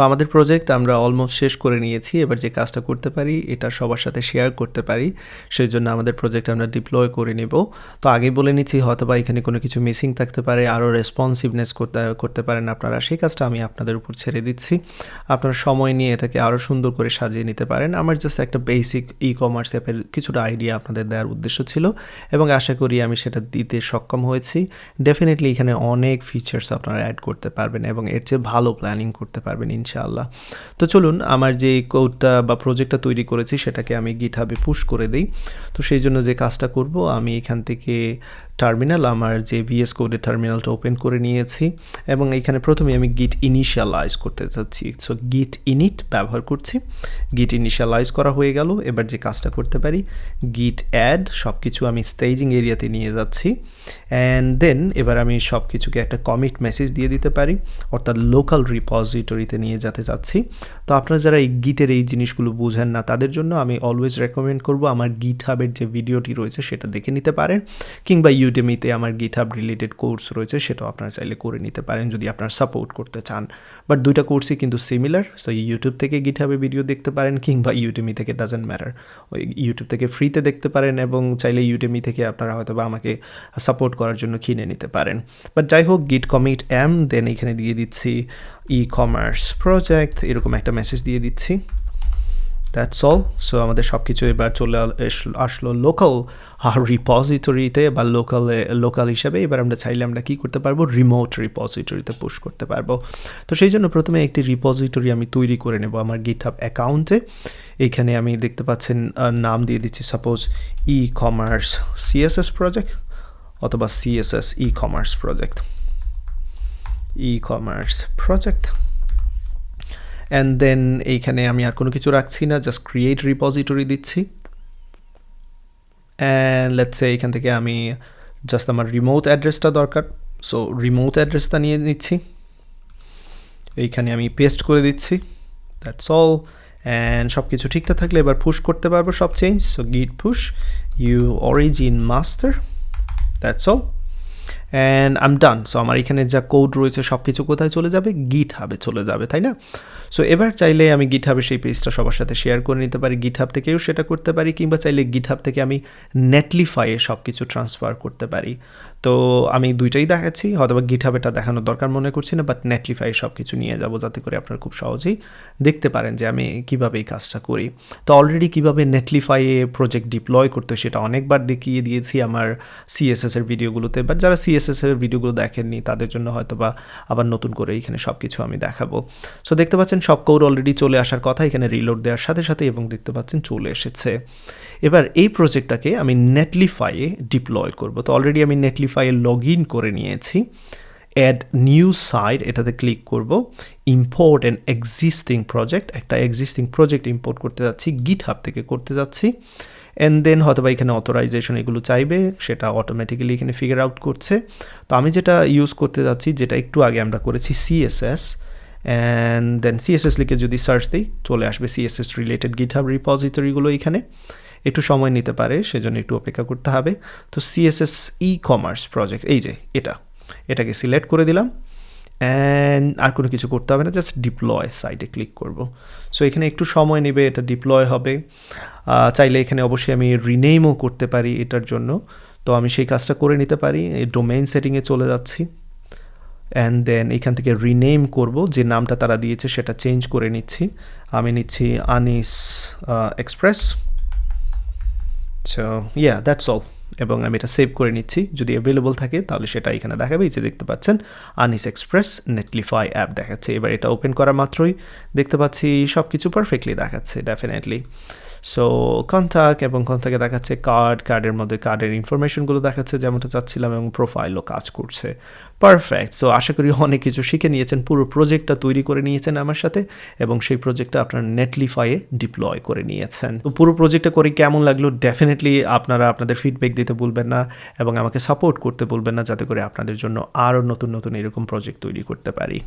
আমাদের প্রজেক্ট আমরা অলমোস্ট শেষ করে নিয়েছি। এবার যে কাজটা করতে পারি এটা সবার সাথে শেয়ার করতে পারি, সেই জন্য আমাদের প্রজেক্ট আমরা ডিপ্লয় করে নেব। তো আগেই বলে নিচ্ছি হয়তোবা এখানে কোনো কিছু মিসিং থাকতে পারে, আরও রেসপন্সিভনেস করতে পারেন আপনারা, সেই কাজটা আমি আপনাদের উপর ছেড়ে দিচ্ছি। আপনারা সময় নিয়ে এটাকে আরও সুন্দর করে সাজিয়ে নিতে পারেন। আমার জাস্ট একটা বেসিক ই কমার্স অ্যাপের কিছুটা আইডিয়া আপনাদের দেওয়ার উদ্দেশ্য ছিল এবং আশা করি আমি সেটা দিতে সক্ষম হয়েছি। ডেফিনেটলি এখানে অনেক ফিচার্স আপনারা অ্যাড করতে পারবেন এবং এর চেয়ে ভালো প্ল্যানিং করতে পারবেন ইনশাআল্লাহ। তো চলুন আমার যে কোডটা বা প্রজেক্টটা তৈরি করেছি সেটাকে আমি গিটহাবে পুশ করে দিই। তো সেই জন্য যে কাজটা করব, আমি এখান থেকে টার্মিনাল, আমার যে VS কোডের টার্মিনালটা ওপেন করে নিয়েছি এবং এখানে প্রথমে আমি গিট ইনিশিয়ালাইজ করতে চাচ্ছি। সো গিট ইনিট ব্যবহার করছি। গিট ইনিশিয়ালাইজ করা হয়ে গেল। এবার যে কাজটা করতে পারি, গিট অ্যাড, সব কিছু আমি স্টেজিং এরিয়াতে নিয়ে যাচ্ছি। অ্যান্ড দেন এবার আমি সব কিছুকে একটা কমিট মেসেজ দিয়ে দিতে পারি, অর্থাৎ লোকাল রিপোজিটরিতে নিয়ে যেতে চাচ্ছি। তো আপনারা যারা এই গিটের এই জিনিসগুলো বুঝেন না তাদের জন্য আমি অলওয়েজ রেকমেন্ড করব আমার গিটহাবের যে ভিডিওটি রয়েছে সেটা দেখে নিতে পারেন, কিংবা ইউডেমিতে আমার গিটহাব রিলেটেড কোর্স রয়েছে, সেটাও আপনারা চাইলে করে নিতে পারেন যদি আপনারা সাপোর্ট করতে চান। বাট দুইটা কোর্সই কিন্তু সিমিলার। সো ইউটিউব থেকে গিটহাবে ভিডিও দেখতে পারেন কিংবা ইউডেমি থেকে, ডাজেন্ট ম্যাটার। ওই ইউটিউব থেকে ফ্রিতে দেখতে পারেন এবং চাইলে ইউডেমি থেকে আপনারা হয়তো বা আমাকে সাপোর্ট করার জন্য কিনে নিতে পারেন। বাট যাই হোক, গিট কমিট এম, দেন এখানে দিয়ে দিচ্ছি ই কমার্স প্রজেক্ট, এরকম একটা মেসেজ দিয়ে দিচ্ছি। That's all. সো আমাদের সব কিছু এবার চলে আসলো লোকাল রিপোজিটরিতে বা লোকাল হিসাবে। এবার আমরা চাইলে আমরা কী করতে পারবো, রিমোট রিপোজিটরিতে পুশ করতে পারবো। তো সেই জন্য প্রথমে একটি রিপোজিটরি আমি তৈরি করে নেব আমার গিটহাব অ্যাকাউন্টে। এইখানে আমি দেখতে পাচ্ছেন নাম দিয়ে দিচ্ছি suppose e commerce CSS project অথবা CSS e commerce project, e commerce project. And then এইখানে আমি আর কোনো কিছু রাখছি না, জাস্ট ক্রিয়েট রিপোজিটরি দিচ্ছি। অ্যান্ড লেটস সে এখান থেকে আমি জাস্ট আমার রিমোট অ্যাড্রেসটা দরকার, সো রিমোট অ্যাড্রেসটা নিয়ে নিচ্ছি, এইখানে আমি পেস্ট করে দিচ্ছি। That's all. অ্যান্ড সব কিছু ঠিকঠাক থাকলে এবার পুশ করতে পারবো সব change. So git push u origin master, that's all. And I am done. So আমার এখানে যা কোড রয়েছে সব কিছু কোথায় চলে যাবে, গিটহাবে চলে যাবে, তাই না? সো এবার চাইলে আমি গিটহাবে সেই পেজটা সবার সাথে শেয়ার করে নিতে পারি, গিটহাব থেকেও সেটা করতে পারি, কিংবা চাইলে গিটহাব থেকে আমি নেটলিফাইয়ে সব কিছু ট্রান্সফার করতে পারি। তো আমি দুইটাই দেখাচ্ছি, হয়তোবা গিটহাবেটা দেখানোর দরকার মনে করছি না, বাট নেটলিফাইয়ে সব কিছু নিয়ে যাব যাতে করে আপনারা খুব সহজেই দেখতে পারেন যে আমি কীভাবে এই কাজটা করি। তো অলরেডি কীভাবে নেটলিফাইয়ে প্রজেক্ট ডিপ্লয় করতে সেটা অনেকবার দেখিয়ে দিয়েছি আমার CSS-এর ভিডিওগুলোতে, বাট যারা CSS-এর ভিডিওগুলো দেখেননি তাদের জন্য হয়তোবা আবার নতুন করে এখানে সব কিছু আমি দেখাবো। সো দেখতে পাচ্ছেন সব কোড অলরেডি চলে আসার কথা এখানে রিলোড দেওয়ার সাথে সাথে, এবং দেখতে পাচ্ছেন চলে এসেছে। এবার এই প্রজেক্টটাকে আমি নেটলিফাইয়ে ডিপ্লয় করব। তো অলরেডি আমি নেটলিফাইয়ে লগ ইন করে নিয়েছি। অ্যাড নিউ সাইট, এটাতে ক্লিক করব। ইম্পোর্ট অ্যান এক্সিস্টিং প্রজেক্ট, একটা এক্সিস্টিং প্রজেক্ট ইম্পোর্ট করতে যাচ্ছি, গিটহাব থেকে করতে যাচ্ছি। অ্যান্ড দেন হয়তো বা এখানে অথরাইজেশন এগুলো চাইবে, সেটা অটোমেটিক্যালি এখানে ফিগার আউট করছে। তো আমি যেটা ইউজ করতে যাচ্ছি, যেটা একটু আগে আমরা করেছি, CSS। অ্যান্ড দেন CSS লিখে যদি সার্চ দিই চলে আসবে CSS রিলেটেড গিটহাব রিপোজিটরিগুলো। এখানে একটু সময় নিতে পারে, সেজন্য একটু অপেক্ষা করতে হবে। তো CSS ই কমার্স প্রজেক্ট, এই যে এটাকে সিলেক্ট করে দিলাম। অ্যান্ড আর কোনো কিছু করতে হবে না, জাস্ট ডিপ্লয় সাইটে ক্লিক করব। সো এখানে একটু সময় নেবে, এটা ডিপ্লয় হবে। চাইলে এখানে অবশ্যই আমি রিনেমও করতে পারি এটার জন্য, তো আমি সেই কাজটা করে নিতে পারি। এই ডোমেইন সেটিংয়ে চলে যাচ্ছি, অ্যান্ড দেন এখান থেকে রিনেম করব, যে নামটা তারা দিয়েছে সেটা চেঞ্জ করে নিচ্ছি। আমি নিচ্ছি Anis express. So yeah, that's all. এবং আমি এটা সেভ করে নিচ্ছি, যদি অ্যাভেলেবল থাকে তাহলে সেটা এখানে দেখাবে। এই যে দেখতে পাচ্ছেন আনিস এক্সপ্রেস নেটলিফাই অ্যাপ দেখাচ্ছে। এবার এটা ওপেন করা মাত্রই দেখতে পাচ্ছি সব কিছু পারফেক্টলি দেখাচ্ছে ডেফিনেটলি। সো কন্ট্যাক্ট, এবং কন্ট্যাক্টে দেখাচ্ছে কার্ডের মধ্যে কার্ডের ইনফরমেশনগুলো দেখাচ্ছে যেমনটা চাচ্ছিলাম, এবং প্রোফাইলও কাজ করছে। পারফেক্ট। সো আশা করি অনেক কিছু শিখে নিয়েছেন, পুরো প্রজেক্টটা তৈরি করে নিয়েছেন আমার সাথে, এবং সেই প্রজেক্টটা আপনার নেটলিফাইয়ে ডিপ্লয় করে নিয়েছেন। তো পুরো প্রজেক্টটা করে কেমন লাগলো ডেফিনেটলি আপনারা আপনাদের ফিডব্যাক দিতে ভুলবেন না, এবং আমাকে সাপোর্ট করতে ভুলবেন না, যাতে করে আপনাদের জন্য আরও নতুন নতুন এরকম প্রজেক্ট তৈরি করতে পারি।